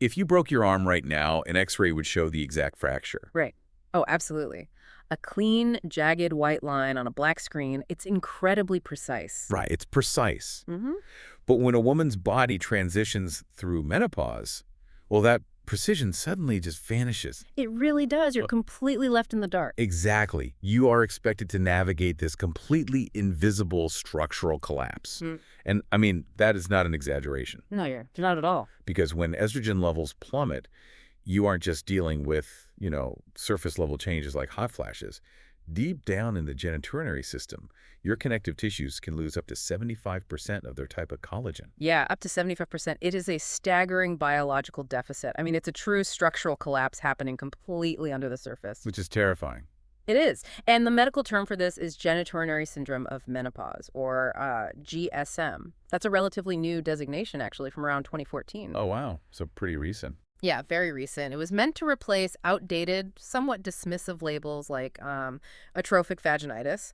if you broke your arm right now, an X-ray would show the exact fracture. Right. Oh, absolutely. A clean, jagged white line on a black screen, it's incredibly precise. Right, it's precise. Mm-hmm. But when a woman's body transitions through menopause, well, that precision suddenly just vanishes. It really does. You're Uh, completely left in the dark. Exactly. You are expected to navigate this completely invisible structural collapse. Mm. And, I mean, that is not an exaggeration. No, you're not at all. Because when estrogen levels plummet, you aren't just dealing with, surface level changes like hot flashes. Deep down in the genitourinary system, your connective tissues can lose up to 75% of their type of collagen. Yeah, up to 75%. It is a staggering biological deficit. I mean, it's a true structural collapse happening completely under the surface. Which is terrifying. It is. And the medical term for this is genitourinary syndrome of menopause, or GSM. That's a relatively new designation, actually, from around 2014. Oh, wow. So pretty recent. Yeah, very recent. It was meant to replace outdated, somewhat dismissive labels like atrophic vaginitis.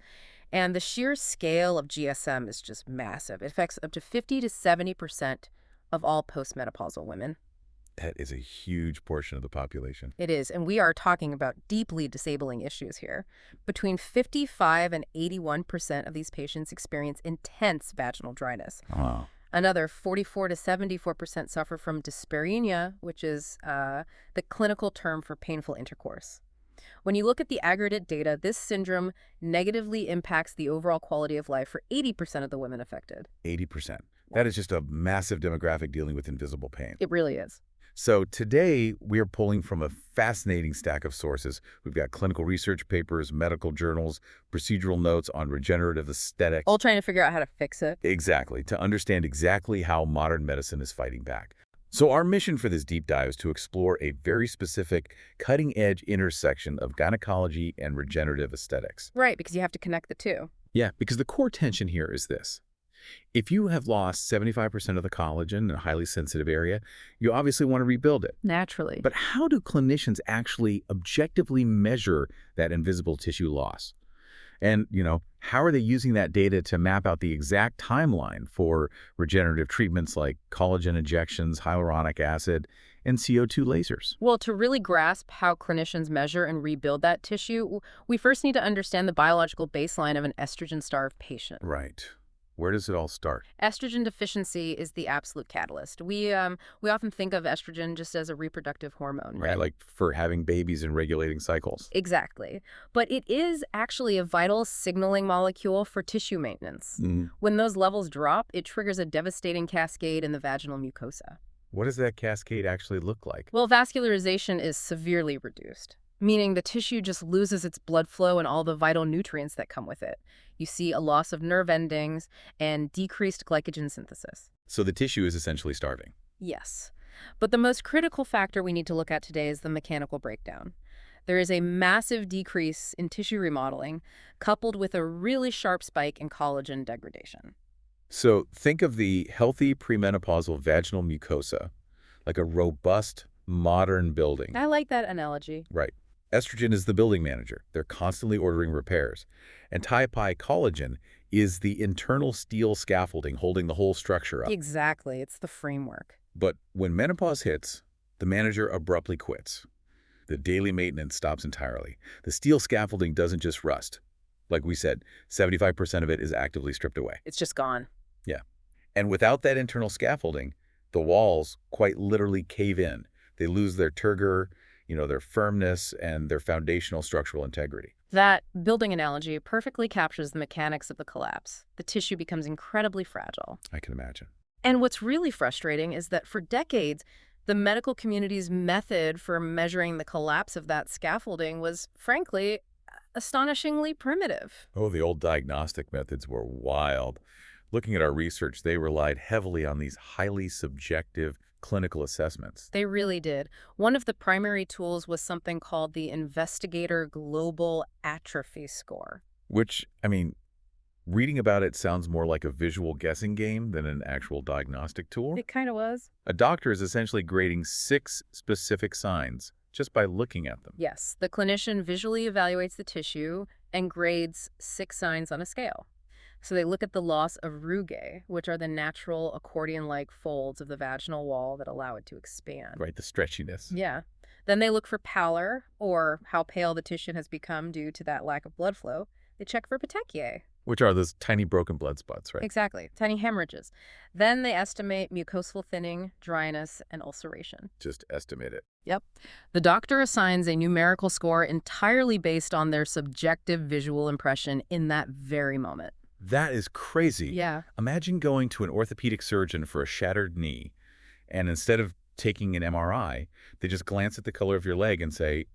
And the sheer scale of GSM is just massive. It affects up to 50 to 70% of all postmenopausal women. That is a huge portion of the population. It is, and we are talking about deeply disabling issues here. Between 55 and 81% of these patients experience intense vaginal dryness. Wow. Another 44 to 74% suffer from dyspareunia, which is the clinical term for painful intercourse. When you look at the aggregate data, this syndrome negatively impacts the overall quality of life for 80% of the women affected. 80%. That is just a massive demographic dealing with invisible pain. It really is. So today, we are pulling from a fascinating stack of sources. We've got clinical research papers, medical journals, procedural notes on regenerative aesthetics. All trying to figure out how to fix it. Exactly, to understand exactly how modern medicine is fighting back. So our mission for this deep dive is to explore a very specific, cutting-edge intersection of gynecology and regenerative aesthetics. Right, because you have to connect the two. Yeah, because the core tension here is this. If you have lost 75% of the collagen in a highly sensitive area, you obviously want to rebuild it. Naturally. But how do clinicians actually objectively measure that invisible tissue loss? And, how are they using that data to map out the exact timeline for regenerative treatments like collagen injections, hyaluronic acid, and CO2 lasers? Well, to really grasp how clinicians measure and rebuild that tissue, we first need to understand the biological baseline of an estrogen-starved patient. Right. Where does it all start? Estrogen deficiency is the absolute catalyst. We often think of estrogen just as a reproductive hormone, Right, like for having babies and regulating cycles. Exactly. But it is actually a vital signaling molecule for tissue maintenance. When those levels drop, it triggers a devastating cascade in the vaginal mucosa. What does that cascade actually look like? Well, vascularization is severely reduced, meaning the tissue just loses its blood flow and all the vital nutrients that come with it. You see a loss of nerve endings and decreased glycogen synthesis. So the tissue is essentially starving. Yes. But the most critical factor we need to look at today is the mechanical breakdown. There is a massive decrease in tissue remodeling, coupled with a really sharp spike in collagen degradation. So think of the healthy premenopausal vaginal mucosa like a robust, modern building. I like that analogy. Right. Estrogen is the building manager. They're constantly ordering repairs. And type I collagen is the internal steel scaffolding holding the whole structure up. Exactly. It's the framework. But when menopause hits, the manager abruptly quits. The daily maintenance stops entirely. The steel scaffolding doesn't just rust. Like we said, 75% of it is actively stripped away. It's just gone. Yeah. And without that internal scaffolding, the walls quite literally cave in. They lose their turgor, their firmness, and their foundational structural integrity. That building analogy perfectly captures the mechanics of the collapse. The tissue becomes incredibly fragile. I can imagine. And what's really frustrating is that for decades, the medical community's method for measuring the collapse of that scaffolding was, frankly, astonishingly primitive. Oh, the old diagnostic methods were wild. Looking at our research, they relied heavily on these highly subjective clinical assessments. They really did. One of the primary tools was something called the Investigator Global Atrophy Score. Which, reading about it sounds more like a visual guessing game than an actual diagnostic tool. It kind of was. A doctor is essentially grading 6 specific signs just by looking at them. Yes, the clinician visually evaluates the tissue and grades 6 signs on a scale. So they look at the loss of rugae, which are the natural accordion-like folds of the vaginal wall that allow it to expand. Right, the stretchiness. Yeah. Then they look for pallor, or how pale the tissue has become due to that lack of blood flow. They check for petechiae. Which are those tiny broken blood spots, right? Exactly, tiny hemorrhages. Then they estimate mucosal thinning, dryness, and ulceration. Just estimate it. Yep. The doctor assigns a numerical score entirely based on their subjective visual impression in that very moment. That is crazy. Yeah. Imagine going to an orthopedic surgeon for a shattered knee, and instead of taking an MRI, they just glance at the color of your leg and say,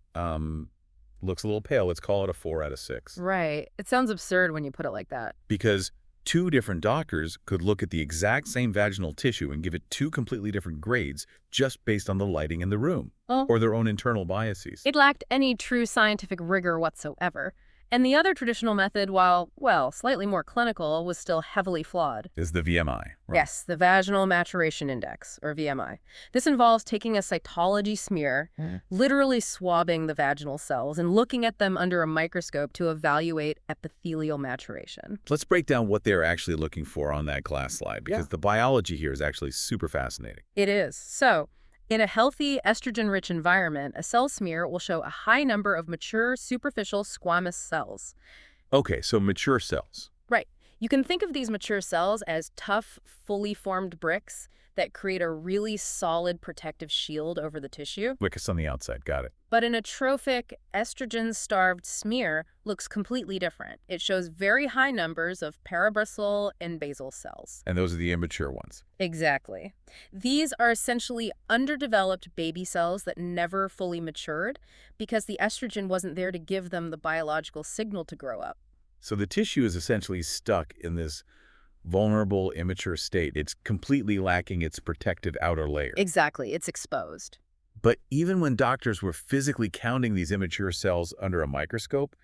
looks a little pale, let's call it a 4 out of 6. Right. It sounds absurd when you put it like that. Because two different doctors could look at the exact same vaginal tissue and give it two completely different grades just based on the lighting in the room, Oh. or their own internal biases. It lacked any true scientific rigor whatsoever. And the other traditional method, while, well, slightly more clinical, was still heavily flawed. Is the VMI, right? Yes, the Vaginal Maturation Index, or VMI. This involves taking a cytology smear, literally swabbing the vaginal cells, and looking at them under a microscope to evaluate epithelial maturation. Let's break down what they're actually looking for on that glass slide, because the biology here is actually super fascinating. It is. So, in a healthy, estrogen-rich environment, a cell smear will show a high number of mature, superficial squamous cells. Okay, so mature cells. Right. You can think of these mature cells as tough, fully formed bricks that create a really solid protective shield over the tissue. Wickus on the outside, got it. But an atrophic, estrogen-starved smear looks completely different. It shows very high numbers of parabrisal and basal cells. And those are the immature ones. Exactly. These are essentially underdeveloped baby cells that never fully matured because the estrogen wasn't there to give them the biological signal to grow up. So the tissue is essentially stuck in this vulnerable, immature state. It's completely lacking its protective outer layer. Exactly. It's exposed. But even when doctors were physically counting these immature cells under a microscope,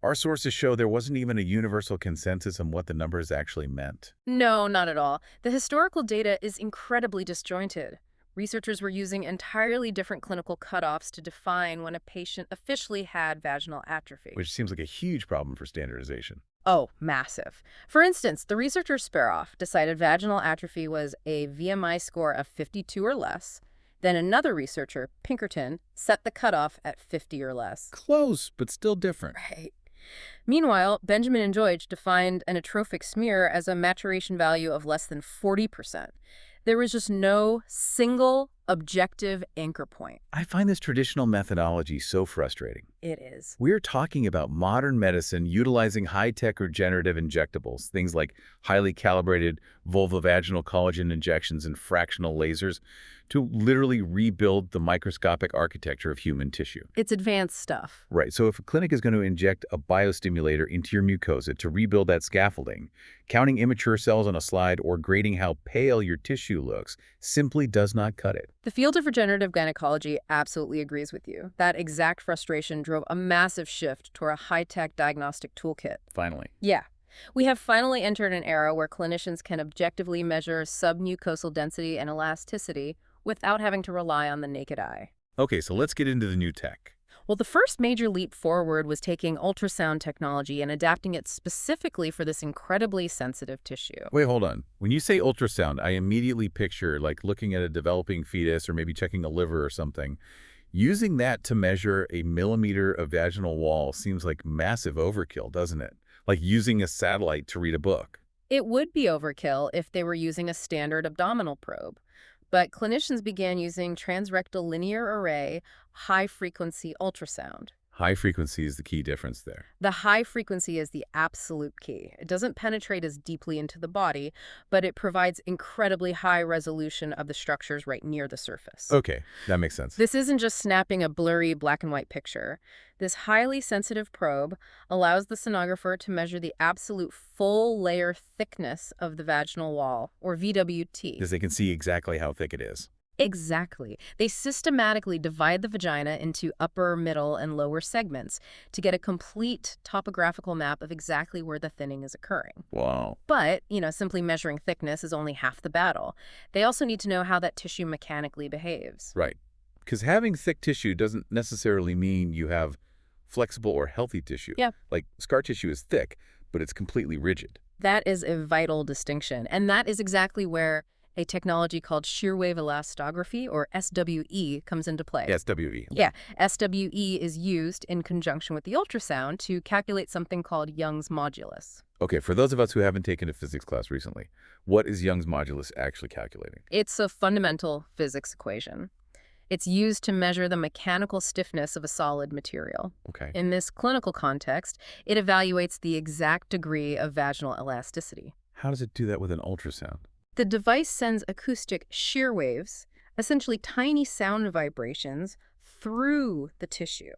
our sources show there wasn't even a universal consensus on what the numbers actually meant. No, not at all. The historical data is incredibly disjointed. Researchers were using entirely different clinical cutoffs to define when a patient officially had vaginal atrophy. Which seems like a huge problem for standardization. Oh, massive. For instance, the researcher Speroff decided vaginal atrophy was a VMI score of 52 or less. Then another researcher, Pinkerton, set the cutoff at 50 or less. Close, but still different. Right. Meanwhile, Benjamin and Deutsch defined an atrophic smear as a maturation value of less than 40%. There was just no single objective anchor point. I find this traditional methodology so frustrating. It is. We're talking about modern medicine utilizing high-tech regenerative injectables, things like highly calibrated vulvovaginal collagen injections and fractional lasers, to literally rebuild the microscopic architecture of human tissue. It's advanced stuff. Right, so if a clinic is going to inject a biostimulator into your mucosa to rebuild that scaffolding, counting immature cells on a slide or grading how pale your tissue looks simply does not cut it. The field of regenerative gynecology absolutely agrees with you. That exact frustration drove a massive shift toward a high-tech diagnostic toolkit. Finally. Yeah. We have finally entered an era where clinicians can objectively measure sub-mucosal density and elasticity without having to rely on the naked eye. Okay, so let's get into the new tech. Well, the first major leap forward was taking ultrasound technology and adapting it specifically for this incredibly sensitive tissue. Wait, hold on. When you say ultrasound, I immediately picture like looking at a developing fetus or maybe checking a liver or something. Using that to measure a millimeter of vaginal wall seems like massive overkill, doesn't it? Like using a satellite to read a book. It would be overkill if they were using a standard abdominal probe. But clinicians began using transrectal linear array high-frequency ultrasound. High frequency is the key difference there. The high frequency is the absolute key. It doesn't penetrate as deeply into the body, but it provides incredibly high resolution of the structures right near the surface. Okay, that makes sense. This isn't just snapping a blurry black and white picture. This highly sensitive probe allows the sonographer to measure the absolute full layer thickness of the vaginal wall, or VWT. Because they can see exactly how thick it is. Exactly. They systematically divide the vagina into upper, middle, and lower segments to get a complete topographical map of exactly where the thinning is occurring. Wow. But, simply measuring thickness is only half the battle. They also need to know how that tissue mechanically behaves. Right. Because having thick tissue doesn't necessarily mean you have flexible or healthy tissue. Yeah. Like scar tissue is thick, but it's completely rigid. That is a vital distinction, and that is exactly where a technology called shear wave elastography, or SWE, comes into play. SWE. Yeah, SWE is used in conjunction with the ultrasound to calculate something called Young's modulus. Okay, for those of us who haven't taken a physics class recently, what is Young's modulus actually calculating? It's a fundamental physics equation. It's used to measure the mechanical stiffness of a solid material. Okay. In this clinical context, it evaluates the exact degree of vaginal elasticity. How does it do that with an ultrasound? The device sends acoustic shear waves, essentially tiny sound vibrations, through the tissue.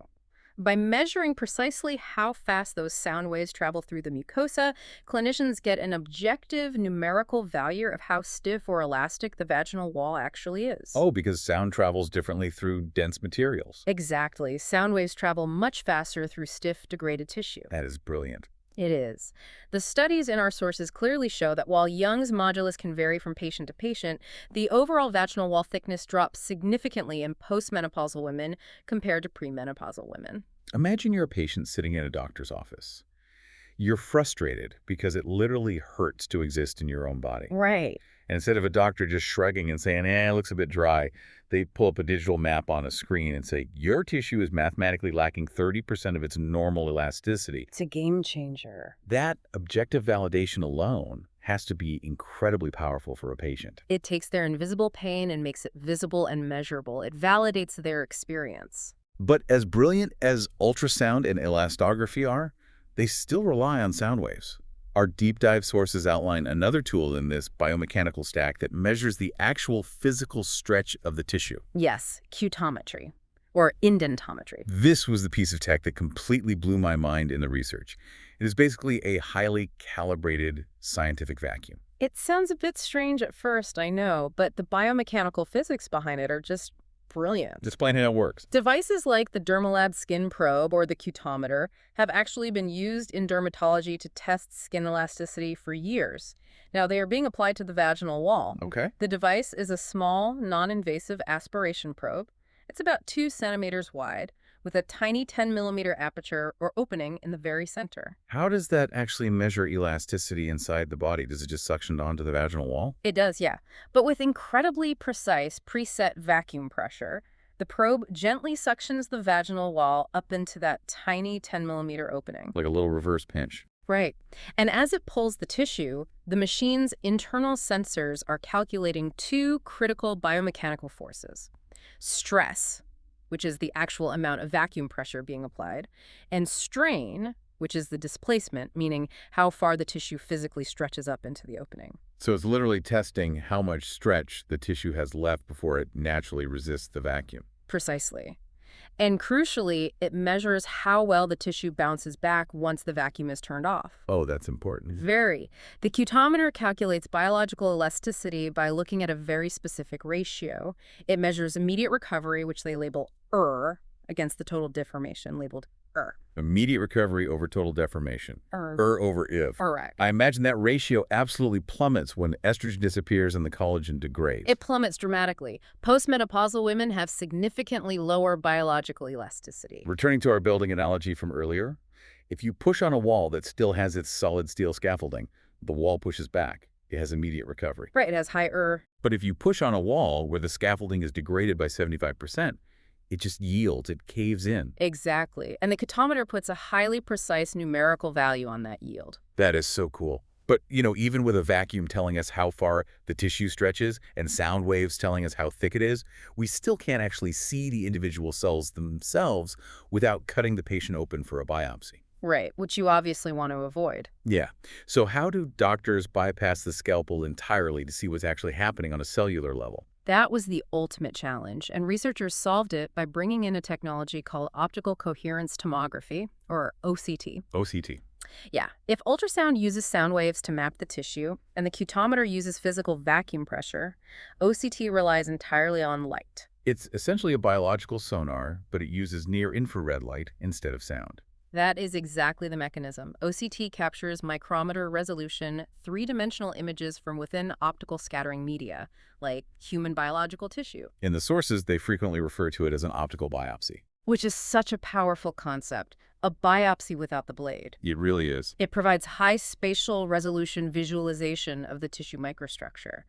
By measuring precisely how fast those sound waves travel through the mucosa, clinicians get an objective numerical value of how stiff or elastic the vaginal wall actually is. Oh, because sound travels differently through dense materials. Exactly. Sound waves travel much faster through stiff, degraded tissue. That is brilliant. It is. The studies in our sources clearly show that while Young's modulus can vary from patient to patient, the overall vaginal wall thickness drops significantly in postmenopausal women compared to premenopausal women. Imagine you're a patient sitting in a doctor's office. You're frustrated because it literally hurts to exist in your own body. Right. And instead of a doctor just shrugging and saying, it looks a bit dry, they pull up a digital map on a screen and say, your tissue is mathematically lacking 30% of its normal elasticity. It's a game changer. That objective validation alone has to be incredibly powerful for a patient. It takes their invisible pain and makes it visible and measurable. It validates their experience. But as brilliant as ultrasound and elastography are, they still rely on sound waves. Our deep dive sources outline another tool in this biomechanical stack that measures the actual physical stretch of the tissue. Yes, cutometry, or indentometry. This was the piece of tech that completely blew my mind in the research. It is basically a highly calibrated scientific vacuum. It sounds a bit strange at first, I know, but the biomechanical physics behind it are just brilliant. Explain how it works. Devices like the Dermalab skin probe or the cutometer have actually been used in dermatology to test skin elasticity for years. Now, they are being applied to the vaginal wall. Okay. The device is a small, non-invasive aspiration probe. It's about 2 centimeters wide, with a tiny 10-millimeter aperture or opening in the very center. How does that actually measure elasticity inside the body? Does it just suction onto the vaginal wall? It does, yeah. But with incredibly precise preset vacuum pressure, the probe gently suctions the vaginal wall up into that tiny 10-millimeter opening. Like a little reverse pinch. Right. And as it pulls the tissue, the machine's internal sensors are calculating 2 critical biomechanical forces: stress, which is the actual amount of vacuum pressure being applied, and strain, which is the displacement, meaning how far the tissue physically stretches up into the opening. So it's literally testing how much stretch the tissue has left before it naturally resists the vacuum. Precisely. And crucially, it measures how well the tissue bounces back once the vacuum is turned off. Oh, that's important. Very. The cutometer calculates biological elasticity by looking at a very specific ratio. It measures immediate recovery, which they label against the total deformation, labeled Immediate recovery over total deformation. Over if. Correct. I imagine that ratio absolutely plummets when estrogen disappears and the collagen degrades. It plummets dramatically. Postmenopausal women have significantly lower biological elasticity. Returning to our building analogy from earlier, if you push on a wall that still has its solid steel scaffolding, the wall pushes back. It has immediate recovery. Right, it has high But if you push on a wall where the scaffolding is degraded by 75%, it just yields, it caves in. Exactly. And the cutometer puts a highly precise numerical value on that yield. That is so cool. But, even with a vacuum telling us how far the tissue stretches and sound waves telling us how thick it is, we still can't actually see the individual cells themselves without cutting the patient open for a biopsy. Right, which you obviously want to avoid. Yeah. So how do doctors bypass the scalpel entirely to see what's actually happening on a cellular level? That was the ultimate challenge, and researchers solved it by bringing in a technology called optical coherence tomography, or OCT. OCT. Yeah, if ultrasound uses sound waves to map the tissue, and the cutometer uses physical vacuum pressure, OCT relies entirely on light. It's essentially a biological sonar, but it uses near-infrared light instead of sound. That is exactly the mechanism. OCT captures micrometer resolution, 3-dimensional images from within optical scattering media, like human biological tissue. In the sources, they frequently refer to it as an optical biopsy. which is such a powerful concept, a biopsy without the blade. It really is. It provides high spatial resolution visualization of the tissue microstructure.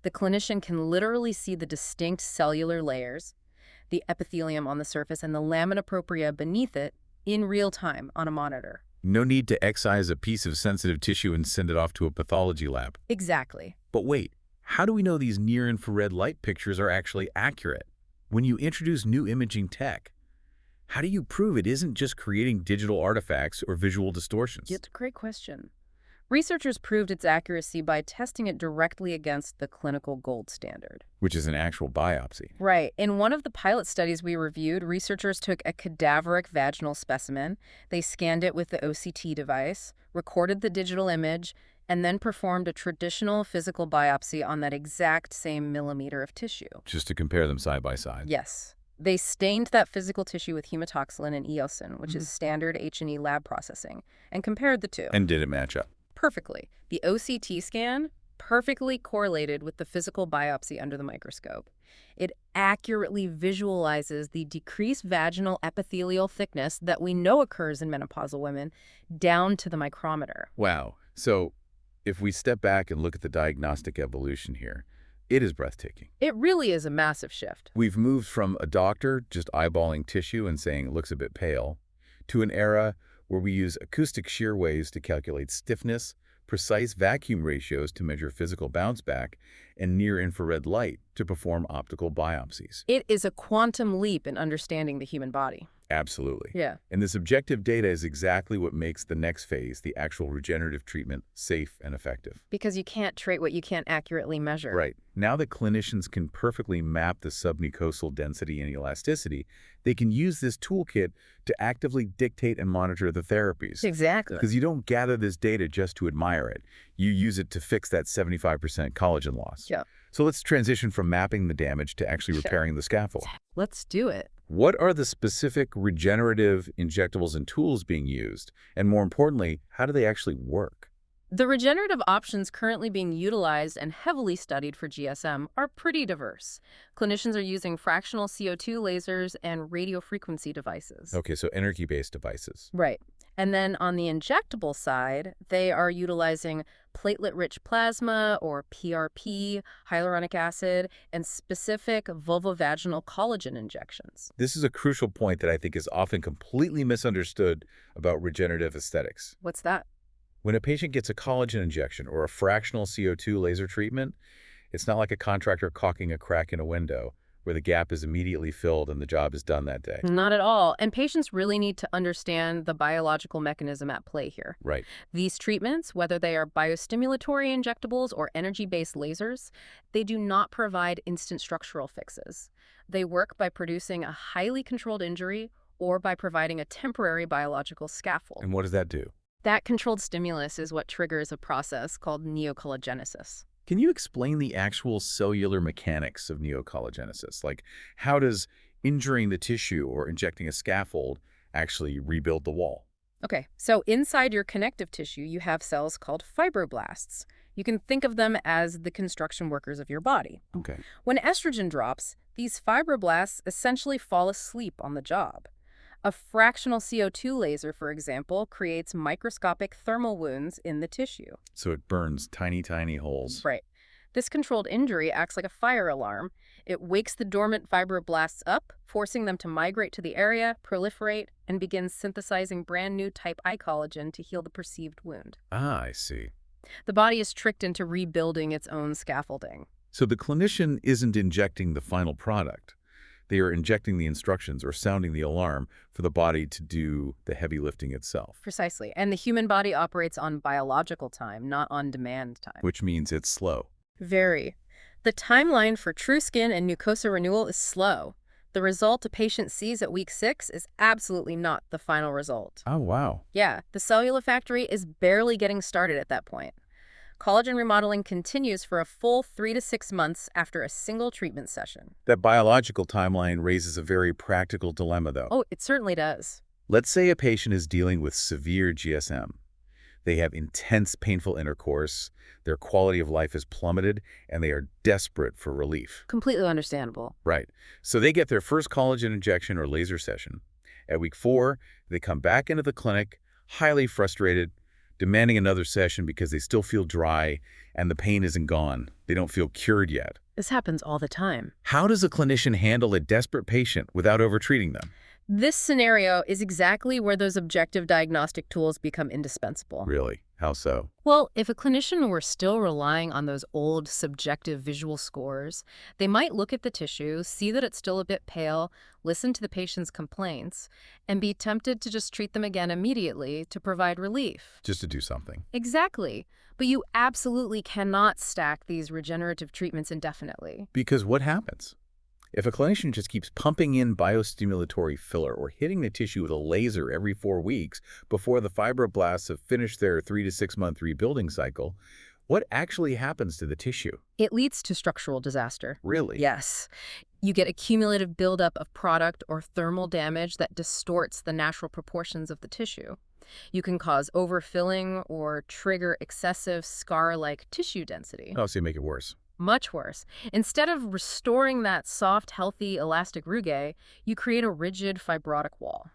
The clinician can literally see the distinct cellular layers, the epithelium on the surface, and the lamina propria beneath it in real time on a monitor. No need to excise a piece of sensitive tissue and send it off to a pathology lab. Exactly. But wait, how do we know these near-infrared light pictures are actually accurate? When you introduce new imaging tech, how do you prove it isn't just creating digital artifacts or visual distortions? It's a great question. Researchers proved its accuracy by testing it directly against the clinical gold standard. Which is an actual biopsy. Right. In one of the pilot studies we reviewed, researchers took a cadaveric vaginal specimen. They scanned it with the OCT device, recorded the digital image, and then performed a traditional physical biopsy on that exact same millimeter of tissue. Just to compare them side by side. Yes. They stained that physical tissue with hematoxylin and eosin, which is standard H&E lab processing, and compared the two. And did it match up? Perfectly. The OCT scan perfectly correlated with the physical biopsy under the microscope. It accurately visualizes the decreased vaginal epithelial thickness that we know occurs in menopausal women down to the micrometer. Wow. So if we step back and look at the diagnostic evolution here, it is breathtaking. It really is a massive shift. We've moved from a doctor just eyeballing tissue and saying it looks a bit pale, to an era where we use acoustic shear waves to calculate stiffness, precise vacuum ratios to measure physical bounce back, and near-infrared light to perform optical biopsies. It is a quantum leap in understanding the human body. Absolutely. Yeah. And this objective data is exactly what makes the next phase, the actual regenerative treatment, safe and effective. Because you can't trait what you can't accurately measure. Right. Now that clinicians can perfectly map the sub-mucosal density and elasticity, they can use this toolkit to actively dictate and monitor the therapies. Exactly. Because you don't gather this data just to admire it. You use it to fix that 75% collagen loss. Yeah. So let's transition from mapping the damage to actually repairing the scaffold. Let's do it. What are the specific regenerative injectables and tools being used? And more importantly, how do they actually work? The regenerative options currently being utilized and heavily studied for GSM are pretty diverse. Clinicians are using fractional CO2 lasers and radiofrequency devices. Okay, so energy-based devices. Right. And then on the injectable side, they are utilizing platelet-rich plasma, or PRP, hyaluronic acid, and specific vulvovaginal collagen injections. This is a crucial point that I think is often completely misunderstood about regenerative aesthetics. What's that? When a patient gets a collagen injection or a fractional CO2 laser treatment, it's not like a contractor caulking a crack in a window where the gap is immediately filled and the job is done that day. Not at all. And patients really need to understand the biological mechanism at play here. Right. These treatments, whether they are biostimulatory injectables or energy-based lasers, they do not provide instant structural fixes. They work by producing a highly controlled injury or by providing a temporary biological scaffold. And what does that do? That controlled stimulus is what triggers a process called neocollagenesis. Can you explain the actual cellular mechanics of neocollagenesis? Like, how does injuring the tissue or injecting a scaffold actually rebuild the wall? Okay, so inside your connective tissue, you have cells called fibroblasts. You can think of them as the construction workers of your body. Okay. When estrogen drops, these fibroblasts essentially fall asleep on the job. A fractional CO2 laser, for example, creates microscopic thermal wounds in the tissue. So it burns tiny, tiny holes. Right. This controlled injury acts like a fire alarm. It wakes the dormant fibroblasts up, forcing them to migrate to the area, proliferate, and begin synthesizing brand new type I collagen to heal the perceived wound. Ah, I see. The body is tricked into rebuilding its own scaffolding. So the clinician isn't injecting the final product. They are injecting the instructions or sounding the alarm for the body to do the heavy lifting itself. Precisely. And the human body operates on biological time, not on demand time. Which means it's slow. Very. The timeline for true skin and mucosa renewal is slow. The result a patient sees at week 6 is absolutely not the final result. Oh, wow. Yeah, the cellular factory is barely getting started at that point. Collagen remodeling continues for a full 3 to 6 months after a single treatment session. That biological timeline raises a very practical dilemma, though. Oh, it certainly does. Let's say a patient is dealing with severe GSM. They have intense painful intercourse, their quality of life is plummeted, and they are desperate for relief. Completely understandable. Right. So they get their first collagen injection or laser session. At week 4, they come back into the clinic, highly frustrated, demanding another session because they still feel dry and the pain isn't gone. They don't feel cured yet. This happens all the time. How does a clinician handle a desperate patient without overtreating them? This scenario is exactly where those objective diagnostic tools become indispensable. Really? How so? Well, if a clinician were still relying on those old subjective visual scores, they might look at the tissue, see that it's still a bit pale, listen to the patient's complaints, and be tempted to just treat them again immediately to provide relief. Just to do something. Exactly. But you absolutely cannot stack these regenerative treatments indefinitely. Because what happens? If a clinician just keeps pumping in biostimulatory filler or hitting the tissue with a laser every 4 weeks before the fibroblasts have finished their 3 to 6 month rebuilding cycle, what actually happens to the tissue? It leads to structural disaster. Really? Yes. You get accumulative buildup of product or thermal damage that distorts the natural proportions of the tissue. You can cause overfilling or trigger excessive scar-like tissue density. Oh, so you make it worse. Much worse. Instead of restoring that soft, healthy, elastic rugae, you create a rigid, fibrotic wall.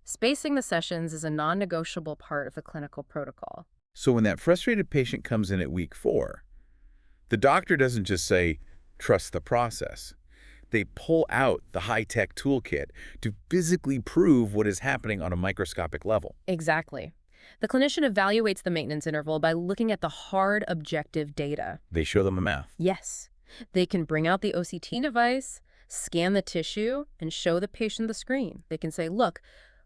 Spacing the sessions is a non-negotiable part of the clinical protocol. So when that frustrated patient comes in at week 4, the doctor doesn't just say, trust the process. They pull out the high-tech toolkit to physically prove what is happening on a microscopic level. Exactly. The clinician evaluates the maintenance interval by looking at the hard, objective data. They show them the math. Yes. They can bring out the OCT device, scan the tissue, and show the patient the screen. They can say, look,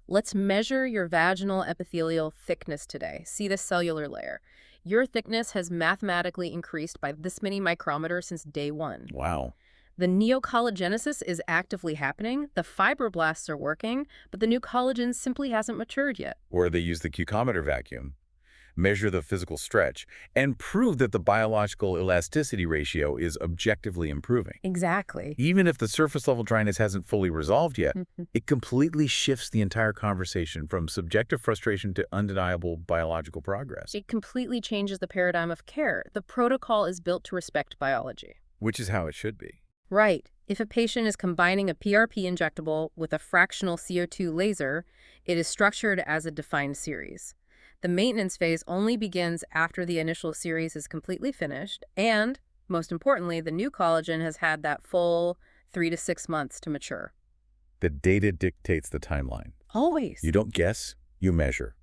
let's measure your vaginal epithelial thickness today. See this cellular layer. Your thickness has mathematically increased by this many micrometers since day 1. Wow. The neocollagenesis is actively happening, the fibroblasts are working, but the new collagen simply hasn't matured yet. Or they use the cucometer vacuum, measure the physical stretch, and prove that the biological elasticity ratio is objectively improving. Exactly. Even if the surface level dryness hasn't fully resolved yet, it completely shifts the entire conversation from subjective frustration to undeniable biological progress. It completely changes the paradigm of care. The protocol is built to respect biology. Which is how it should be. Right. If a patient is combining a PRP injectable with a fractional CO2 laser, it is structured as a defined series. The maintenance phase only begins after the initial series is completely finished, and, most importantly, the new collagen has had that full 3 to 6 months to mature. The data dictates the timeline. Always. You don't guess, you measure.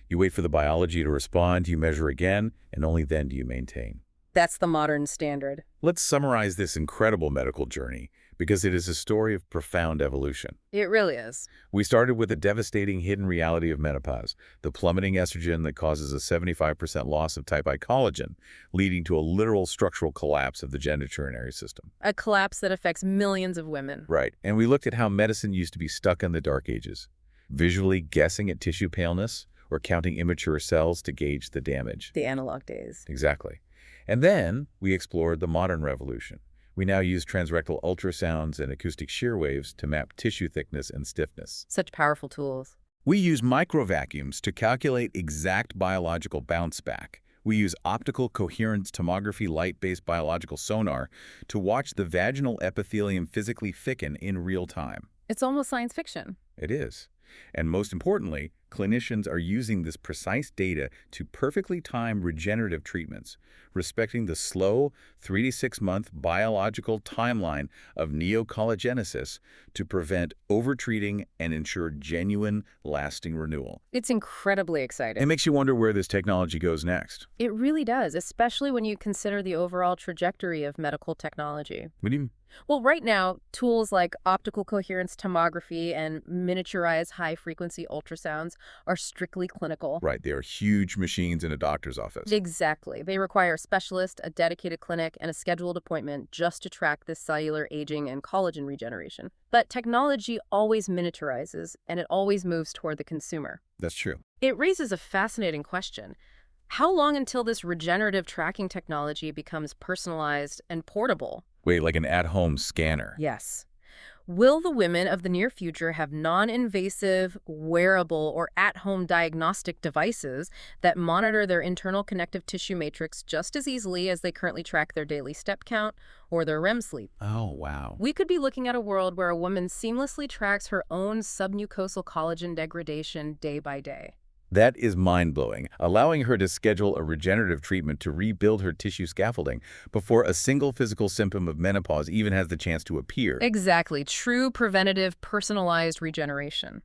You wait for the biology to respond, you measure again, and only then do you maintain. That's the modern standard. Let's summarize this incredible medical journey, because it is a story of profound evolution. It really is. We started with the devastating hidden reality of menopause, the plummeting estrogen that causes a 75% loss of type I collagen, leading to a literal structural collapse of the genitourinary system. A collapse that affects millions of women. Right, and we looked at how medicine used to be stuck in the dark ages, visually guessing at tissue paleness or counting immature cells to gauge the damage. The analog days. Exactly. And then we explored the modern revolution. We now use transrectal ultrasounds and acoustic shear waves to map tissue thickness and stiffness. Such powerful tools. We use microvacuums to calculate exact biological bounce back. We use optical coherence tomography light-based biological sonar to watch the vaginal epithelium physically thicken in real time. It's almost science fiction. It is. And most importantly, clinicians are using this precise data to perfectly time regenerative treatments, respecting the slow 3 to 6 month biological timeline of neocollagenesis to prevent overtreating and ensure genuine, lasting renewal. It's incredibly exciting. It makes you wonder where this technology goes next. It really does, especially when you consider the overall trajectory of medical technology. What do you mean? Well, right now, tools like optical coherence tomography and miniaturized high-frequency ultrasounds are strictly clinical. Right, they are huge machines in a doctor's office. Exactly. They require a specialist, a dedicated clinic, and a scheduled appointment just to track this cellular aging and collagen regeneration. But technology always miniaturizes, and it always moves toward the consumer. That's true. It raises a fascinating question. How long until this regenerative tracking technology becomes personalized and portable? Wait, like an at-home scanner? Yes. Will the women of the near future have non-invasive, wearable, or at-home diagnostic devices that monitor their internal connective tissue matrix just as easily as they currently track their daily step count or their REM sleep? Oh, wow. We could be looking at a world where a woman seamlessly tracks her own submucosal collagen degradation day by day. That is mind-blowing, allowing her to schedule a regenerative treatment to rebuild her tissue scaffolding before a single physical symptom of menopause even has the chance to appear. Exactly. True preventative, personalized regeneration.